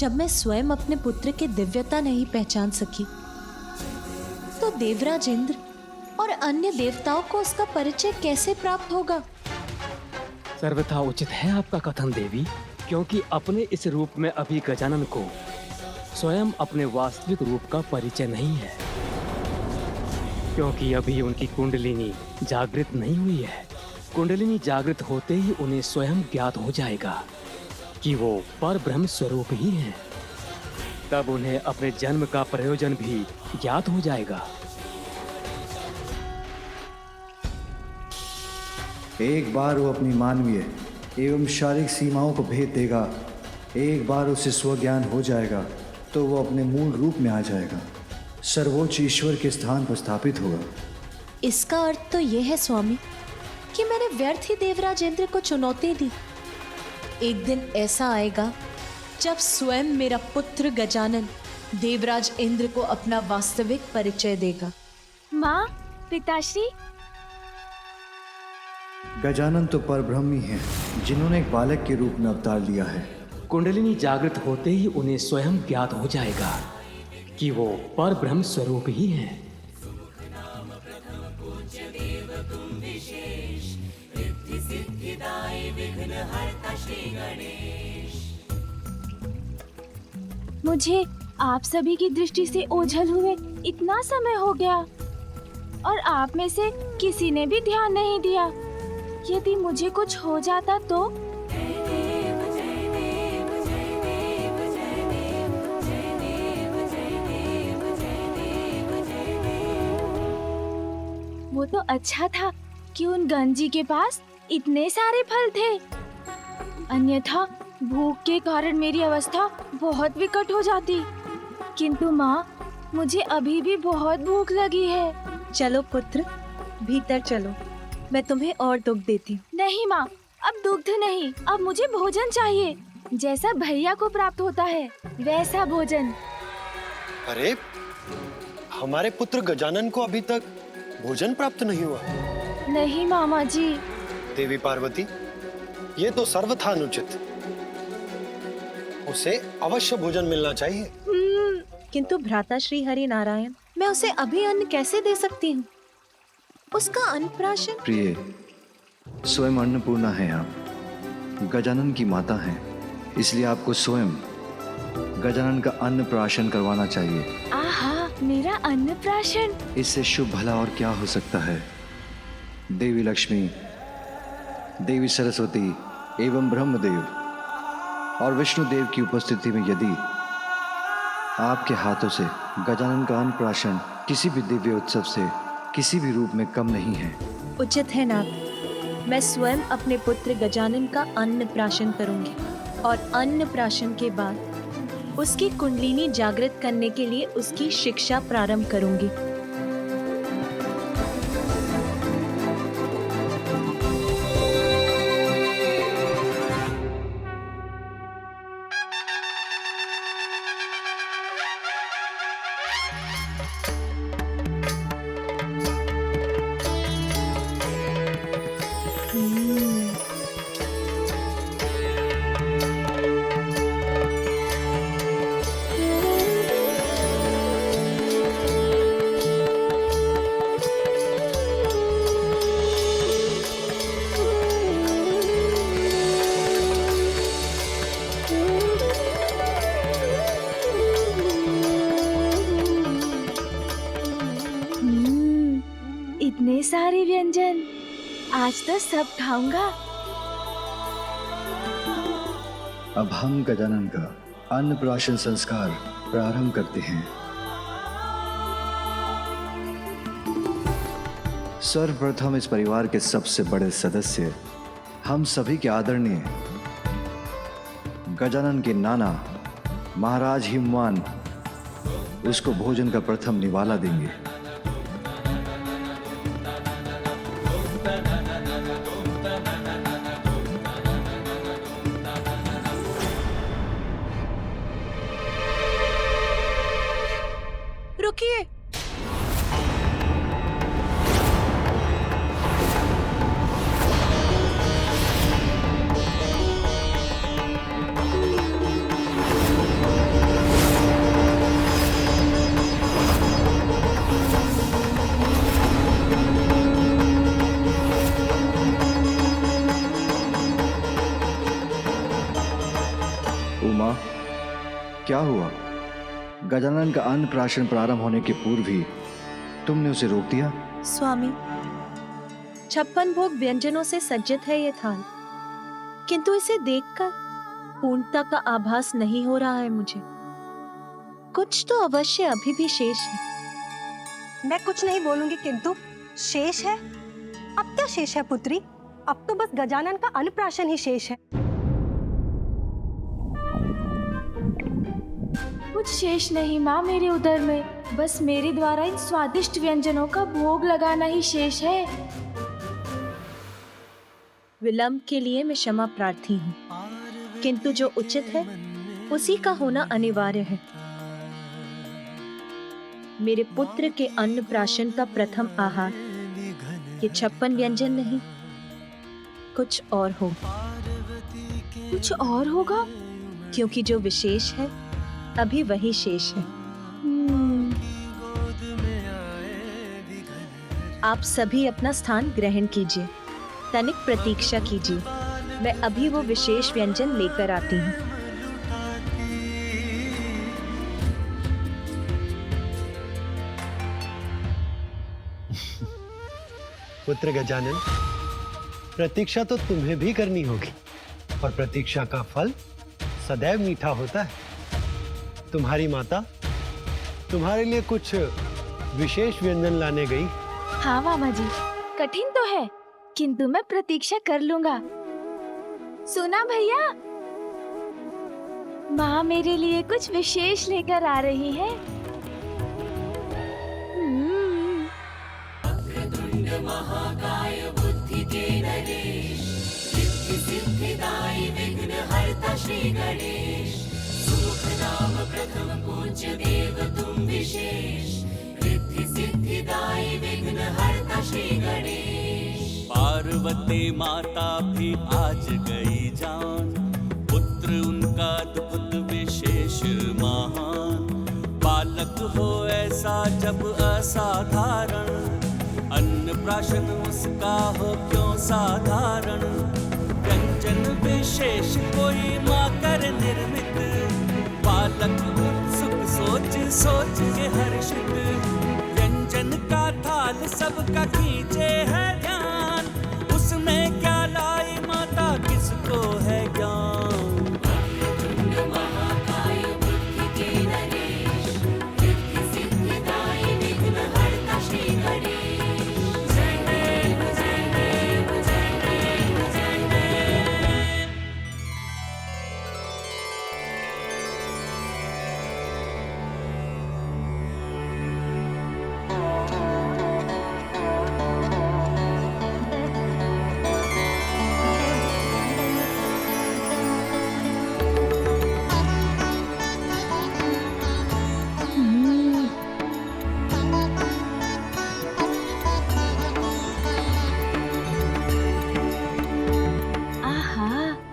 जब मैं स्वयं अपने पुत्र की दिव्यता नहीं पहचान सकी, तो देवराज इंद्र और अन्य देवताओं को उसका परिचय कैसे प्राप्त होगा? सर्वथा उचित है आपका कथन देवी, क्योंकि अपने इस रूप में अभी गजानन को स्वयं अपने वास्तविक रूप का परिचय नहीं है, क्योंकि अभी उनकी कुंडलिनी जागृत नहीं हुई है। कुंडलिनी जागृत होते ही उन्हें स्वयं ज्ञात हो जाएगा कि वो पर ब्रह्म स्वरूप ही हैं। तब उन्हें अपने जन्म का प्रयोजन भी ज्ञात हो जाएगा। एक बार वो अपनी मानवीय एवं शारीरिक सीमाओं को भेद देगा, एक बार उसे स्वज्ञान हो जाएगा तो वो अपने मूल रूप में आ जाएगा, सर्वोच्च ईश्वर के स्थान पर स्थापित होगा। इसका अर्थ तो यह है स्वामी कि मैंने व्यर्थ ही देवराज इंद्र को चुनौती दी। एक दिन ऐसा आएगा जब स्वयं मेरा पुत्र गजानन देवराज इंद्र को अपना वास्तविक परिचय देगा। माँ, पिताश्री। गजानन तो परब्रह्म ही हैं, जिन्होंने एक बालक के रूप में अवतार लिया है। कुंडलिनी जागृत होते ही उन्हें स्वयं ज्ञात हो जाएगा कि वो पर ब्रह्म स्वरूप ही हैं। मुझे आप सभी की दृष्टि से ओझल हुए इतना समय हो गया और आप में से किसी ने भी ध्यान नहीं दिया। यदि मुझे कुछ हो जाता तो? वो तो अच्छा था कि उन गंजी के पास इतने सारे फल थे, अन्यथा भूख के कारण मेरी अवस्था बहुत विकट हो जाती। किंतु माँ, मुझे अभी भी बहुत भूख लगी है। चलो पुत्र, भीतर चलो, मैं तुम्हें और दुग्ध देती हूँ। नहीं माँ, अब दुग्ध नहीं, अब मुझे भोजन चाहिए, जैसा भैया को प्राप्त होता है वैसा भोजन। अरे, हमारे पुत्र गजानन को अभी तक भोजन प्राप्त नहीं हुआ? नहीं मामा जी। देवी पार्वती, ये तो सर्वथा अनुचित। उसे अवश्य भोजन मिलना चाहिए। किंतु भ्राता श्री हरि नारायण, मैं उसे अभी अन्न कैसे दे सकती हूँ? उसका अन्नप्राशन। प्रिय, स्वयं अन्नपूर्णा है आप, गजानन की माता हैं, इसलिए आपको स्वयं गजानन का अन्नप्राशन करवाना चाहिए। आहा, मेरा अन्नप्राशन! इससे शुभ भला और क्या हो सकता है। देवी लक्ष्मी, देवी सरस्वती एवं ब्रह्मदेव और विष्णु देव की उपस्थिति में यदि आपके हाथों से गजानन का अन्नप्राशन किसी भी दिव्य उत्सव से किसी भी रूप में कम नहीं है। उचित है नाथ, मैं स्वयं अपने पुत्र गजानन का अन्नप्राशन करूंगी और अन्नप्राशन के बाद उसकी कुंडलिनी जागृत करने के लिए उसकी शिक्षा प्रारंभ करूंगी। इतने सारे व्यंजन, आज तो सब खाऊंगा। अब हम गजानन का अन्नप्राशन संस्कार प्रारंभ करते हैं। सर्वप्रथम इस परिवार के सबसे बड़े सदस्य, हम सभी के आदरणीय गजानन के नाना महाराज हिमवान उसको भोजन का प्रथम निवाला देंगे। रुकिए, क्या हुआ? गजानन का अन्नप्राशन प्रारंभ होने के पूर्व ही तुमने उसे रोक दिया। स्वामी, 56 भोग व्यंजनों से सज्जित है ये थाल, किंतु इसे देखकर पूर्णता का आभास नहीं हो रहा है मुझे। कुछ तो अवश्य अभी भी शेष है। मैं कुछ नहीं बोलूंगी, किंतु शेष है? अब क्या शेष है पुत्री? अब तो बस गजानन का अन्नप्राशन ही शेष है। कुछ शेष नहीं माँ मेरे उदर में, बस मेरे द्वारा इन स्वादिष्ट व्यंजनों का भोग लगाना ही शेष है। विलंब के लिए मैं क्षमा प्रार्थी हूँ, किंतु जो उचित है उसी का होना अनिवार्य है। मेरे पुत्र के अन्नप्राशन का प्रथम आहार ये 56 व्यंजन नहीं, कुछ और हो। कुछ और होगा? क्योंकि जो विशेष है अभी वही शेष है। आप सभी अपना स्थान ग्रहण कीजिए, तनिक प्रतीक्षा कीजिए, मैं अभी वो विशेष व्यंजन लेकर आती हूँ। पुत्र गजानन, प्रतीक्षा तो तुम्हें भी करनी होगी, और प्रतीक्षा का फल सदैव मीठा होता है। तुम्हारी माता तुम्हारे लिए कुछ विशेष व्यंजन लाने गई। हाँ मामा जी, कठिन तो है, किंतु मैं प्रतीक्षा कर लूंगा। सुना भैया, माँ मेरे लिए कुछ विशेष लेकर आ रही है। पार्वती माता भी आज गई जान, पुत्र उनका अद्भुत विशेष महान। बालक हो ऐसा जब असाधारण, अन्नप्राशन उसका हो क्यों साधारण। व्यंजन विशेष कोई माँ कर निर्मित, बालक उत्सुक सोच सोच के हर्षित। व्यंजन का थाल सबका खींचे है ध्यान, उसमें क्या लाई माता किसको है ज्ञान।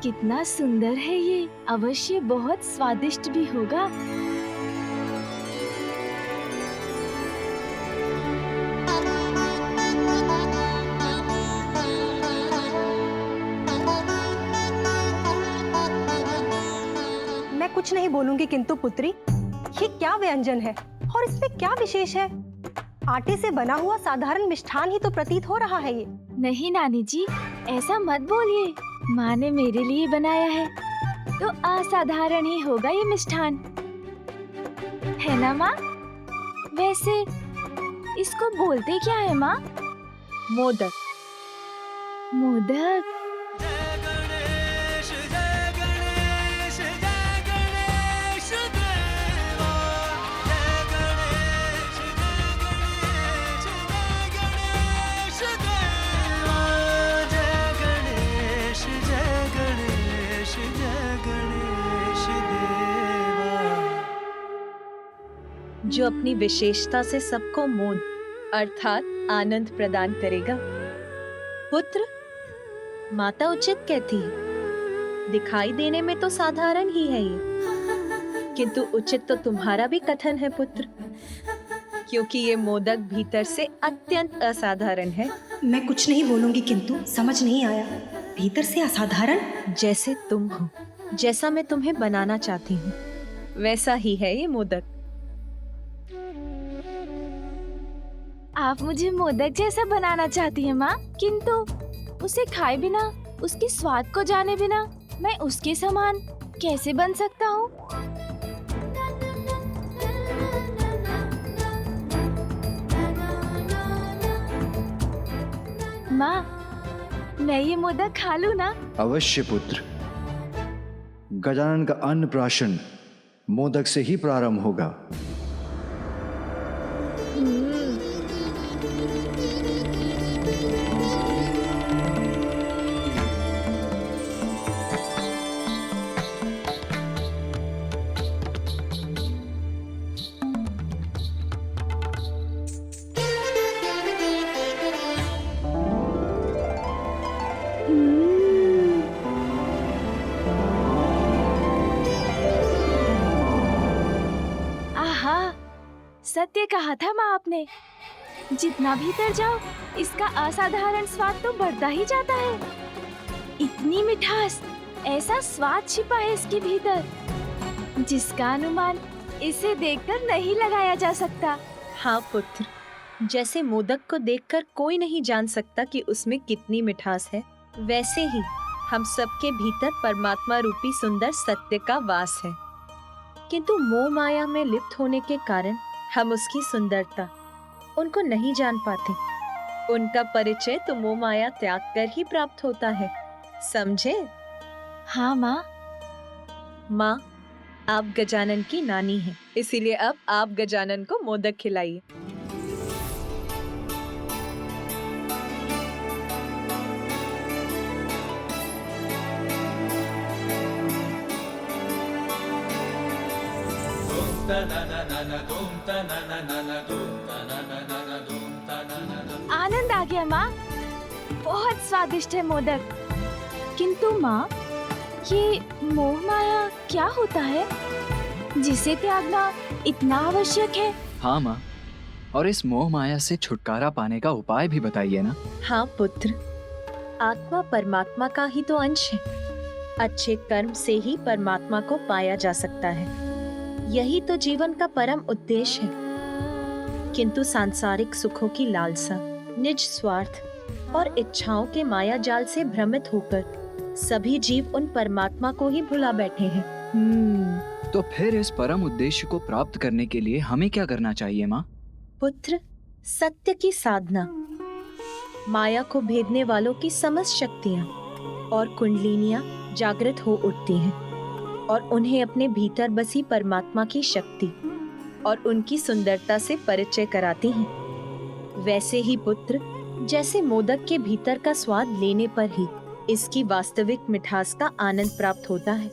कितना सुंदर है ये, अवश्य बहुत स्वादिष्ट भी होगा। मैं कुछ नहीं बोलूंगी, किंतु पुत्री ये क्या व्यंजन है और इसमें क्या विशेष है? आटे से बना हुआ साधारण मिष्ठान ही तो प्रतीत हो रहा है ये। नहीं नानी जी, ऐसा मत बोलिए, माँ ने मेरे लिए बनाया है तो असाधारण ही होगा ये मिष्ठान, है ना माँ? वैसे इसको बोलते क्या है माँ? मोदक। मोदक? जो अपनी विशेषता से सबको मोद अर्थात आनंद प्रदान करेगा। पुत्र, माता उचित कहती है, दिखाई देने में तो साधारण ही है ये, किंतु उचित तो तुम्हारा भी कथन है पुत्र, क्योंकि ये मोदक भीतर से अत्यंत असाधारण है। मैं कुछ नहीं बोलूंगी, किंतु समझ नहीं आया, भीतर से असाधारण? जैसे तुम हो, जैसा मैं तुम्हें बनाना चाहती हूँ, वैसा ही है ये मोदक। आप मुझे मोदक जैसा बनाना चाहती हैं माँ, किंतु उसे खाए बिना, उसके स्वाद को जाने बिना मैं उसके समान कैसे बन सकता हूँ? माँ, मैं ये मोदक खा लूँ ना? अवश्य पुत्र। गजानन का अन्नप्राशन मोदक से ही प्रारंभ होगा। आहा, सत्य कहा था माँ आपने। जितना भीतर जाओ, इसका असाधारण स्वाद तो बढ़ता ही जाता है। इतनी मिठास, ऐसा स्वाद छिपा है इसके भीतर, जिसका अनुमान इसे देखकर नहीं लगाया जा सकता। हाँ पुत्र, जैसे मोदक को देखकर कोई नहीं जान सकता कि उसमें कितनी मिठास है, वैसे ही हम सबके भीतर परमात्मा रूपी सुंदर सत्य का वास है। किंतु मोह माया में लिप्त होने के कारण हम उसकी सुंदरता, उनको नहीं जान पाते। उनका परिचय तो मोह माया त्याग कर ही प्राप्त होता है, समझे? हाँ माँ। माँ, आप गजानन की नानी हैं, इसीलिए अब आप गजानन को मोदक खिलाइए। आनंद आ गया माँ, बहुत स्वादिष्ट है मोदक। किंतु माँ, ये मोह माया क्या होता है जिसे त्यागना इतना आवश्यक है? हाँ माँ, और इस मोह माया से छुटकारा पाने का उपाय भी बताइए ना। हाँ पुत्र, आत्मा परमात्मा का ही तो अंश है। अच्छे कर्म से ही परमात्मा को पाया जा सकता है। यही तो जीवन का परम उद्देश्य है। किंतु सांसारिक सुखों की लालसा, निज स्वार्थ और इच्छाओं के माया जाल से भ्रमित होकर सभी जीव उन परमात्मा को ही भुला बैठे हैं। तो फिर इस परम उद्देश्य को प्राप्त करने के लिए हमें क्या करना चाहिए माँ? पुत्र, सत्य की साधना, माया को भेदने वालों की समस्त शक्तियाँ और कुंडलिनियाँ जागृत हो उठती हैं और उन्हें अपने भीतर बसी परमात्मा की शक्ति और उनकी सुंदरता से परिचय कराती हैं। वैसे ही पुत्र, जैसे मोदक के भीतर का स्वाद लेने पर ही इसकी वास्तविक मिठास का आनंद प्राप्त होता है।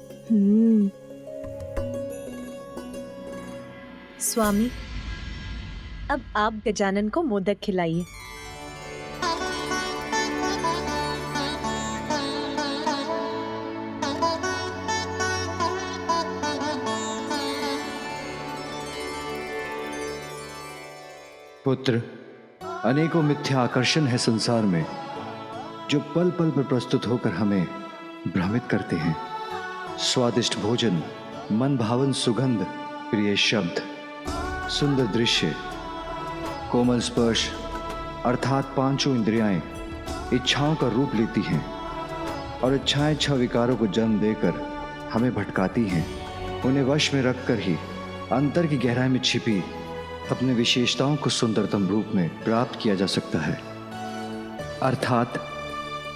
स्वामी, अब आप गजानन को मोदक खिलाइए। पुत्र, अनेकों मिथ्या आकर्षण है संसार में, जो पल पल पर प्रस्तुत होकर हमें भ्रमित करते हैं। स्वादिष्ट भोजन, मन भावन सुगंध, प्रिय शब्द, सुंदर दृश्य, कोमल स्पर्श अर्थात पांचों इंद्रियाएं इच्छाओं का रूप लेती हैं और इच्छाएं छह विकारों को जन्म देकर हमें भटकाती हैं। उन्हें वश में रखकर ही अंतर की गहराई में छिपी अपने विशेषताओं को सुंदरतम रूप में प्राप्त किया जा सकता है, अर्थात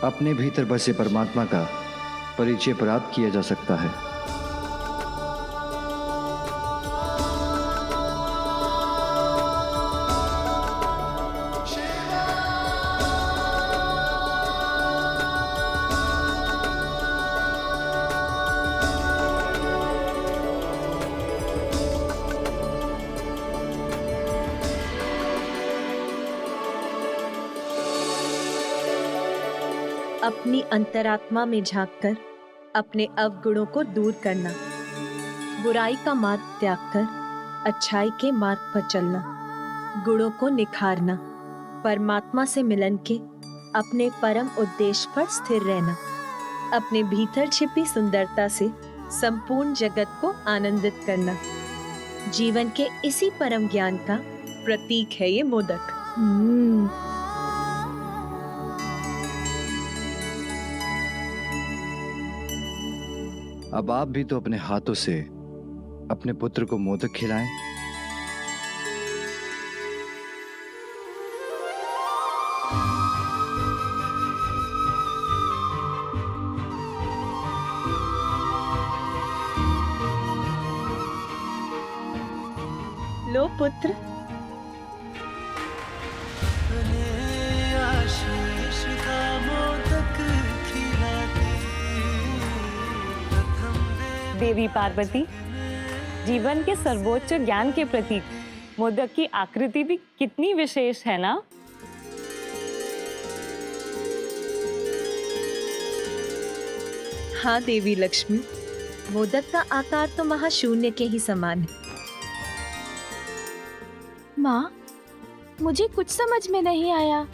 अपने भीतर बसे परमात्मा का परिचय प्राप्त किया जा सकता है। अपनी अंतरात्मा में झांककर अपने अवगुणों को दूर करना, बुराई का मार्ग त्याग कर अच्छाई के मार्ग पर चलना, गुणों को निखारना, परमात्मा से मिलन के अपने परम उद्देश्य पर स्थिर रहना, अपने भीतर छिपी सुंदरता से संपूर्ण जगत को आनंदित करना। जीवन के इसी परम ज्ञान का प्रतीक है ये मोदक। अब आप भी तो अपने हाथों से अपने पुत्र को मोदक खिलाएं। लो पुत्र। देवी पार्वती, जीवन के सर्वोच्च ज्ञान के प्रतीक मोदक की आकृति भी कितनी विशेष है ना। हाँ देवी लक्ष्मी, मोदक का आकार तो महाशून्य के ही समान है। माँ, मुझे कुछ समझ में नहीं आया।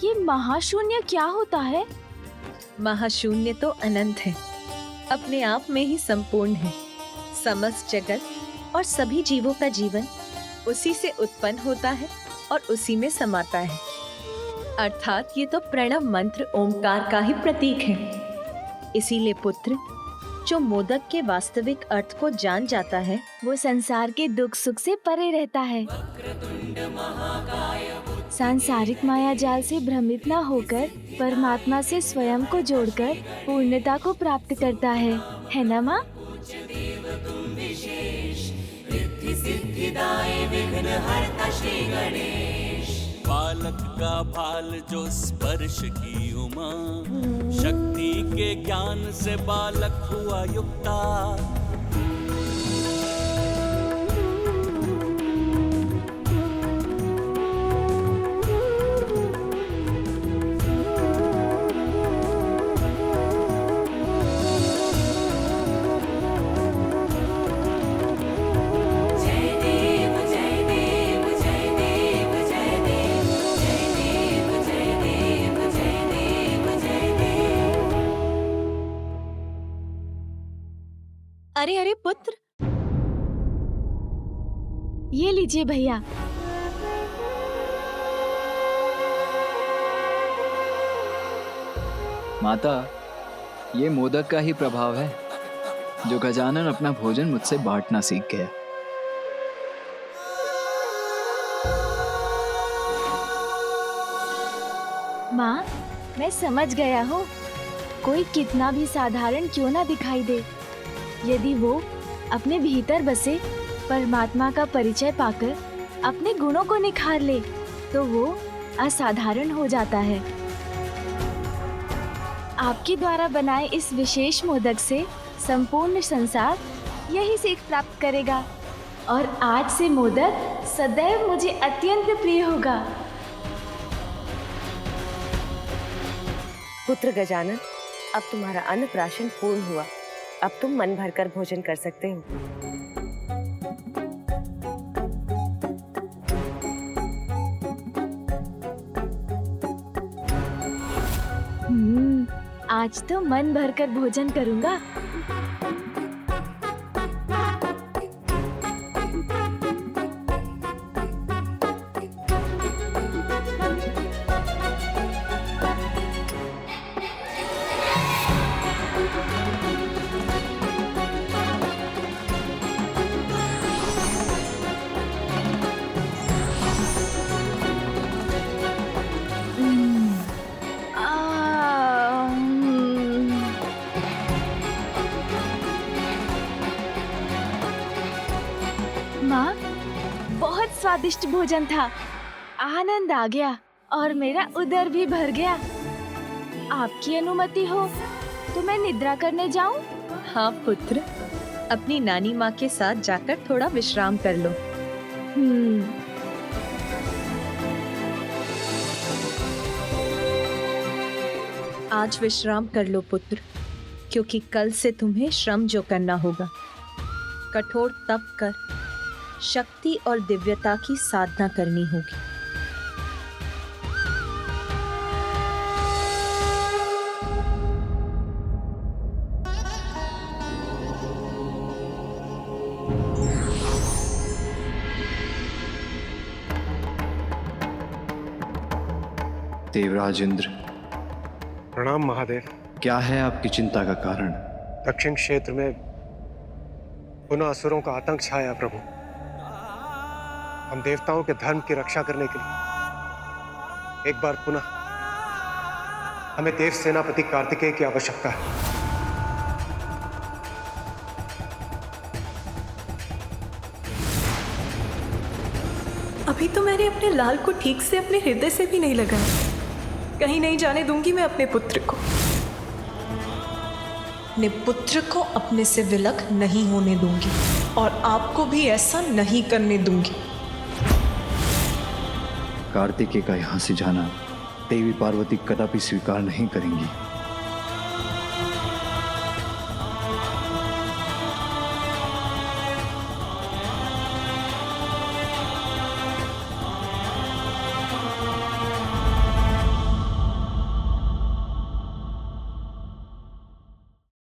ये महाशून्य क्या होता है? महाशून्य तो अनंत है, अपने आप में ही संपूर्ण है। समस्त जगत और सभी जीवों का जीवन उसी से उत्पन्न होता है और उसी में समाता है। अर्थात ये तो प्रणव मंत्र ओमकार का ही प्रतीक है। इसीलिए पुत्र, जो मोदक के वास्तविक अर्थ को जान जाता है, वो संसार के दुख सुख से परे रहता है। सांसारिक माया जाल से भ्रमित न होकर परमात्मा से स्वयं को जोड़कर पूर्णता को प्राप्त करता है ना माँ? बालक का भाल जो स्पर्श की उमा, शक्ति के ज्ञान से बालक हुआ युक्ता। अरे अरे पुत्र, ये लीजिए भैया। माता, ये मोदक का ही प्रभाव है जो गजानन अपना भोजन मुझसे बांटना सीख गया। माँ, मैं समझ गया हूँ। कोई कितना भी साधारण क्यों ना दिखाई दे, यदि वो अपने भीतर बसे परमात्मा का परिचय पाकर अपने गुणों को निखार ले, तो वो असाधारण हो जाता है। आपके द्वारा बनाए इस विशेष मोदक से संपूर्ण संसार यही सीख प्राप्त करेगा और आज से मोदक सदैव मुझे अत्यंत प्रिय होगा। पुत्र गजानन, अब तुम्हारा अन्नप्राशन पूर्ण हुआ। अब तुम मन भरकर भोजन कर सकते हो। आज तो मन भरकर भोजन करूंगा। माँ, बहुत स्वादिष्ट भोजन था। आनंद आ गया और मेरा उदर भी भर गया। आपकी अनुमति हो तो मैं निद्रा करने जाऊं? हाँ पुत्र, अपनी नानी माँ के साथ जाकर थोड़ा विश्राम कर लो। आज विश्राम कर लो पुत्र, क्योंकि कल से तुम्हें श्रम जो करना होगा। कठोर तप कर शक्ति और दिव्यता की साधना करनी होगी। देवराज इंद्र, प्रणाम महादेव। क्या है आपकी चिंता का कारण? दक्षिण क्षेत्र में पुनः असुरों का आतंक छाया प्रभु। हम देवताओं के धर्म की रक्षा करने के लिए एक बार पुनः हमें देव सेनापति कार्तिकेय की आवश्यकता है। अभी तो मैंने अपने लाल को ठीक से अपने हृदय से भी नहीं लगाया। कहीं नहीं जाने दूंगी मैं अपने पुत्र को। अपने पुत्र को अपने से विलग नहीं होने दूंगी और आपको भी ऐसा नहीं करने दूंगी। कार्तिकेय का यहाँ से जाना देवी पार्वती कदापि स्वीकार नहीं करेंगी।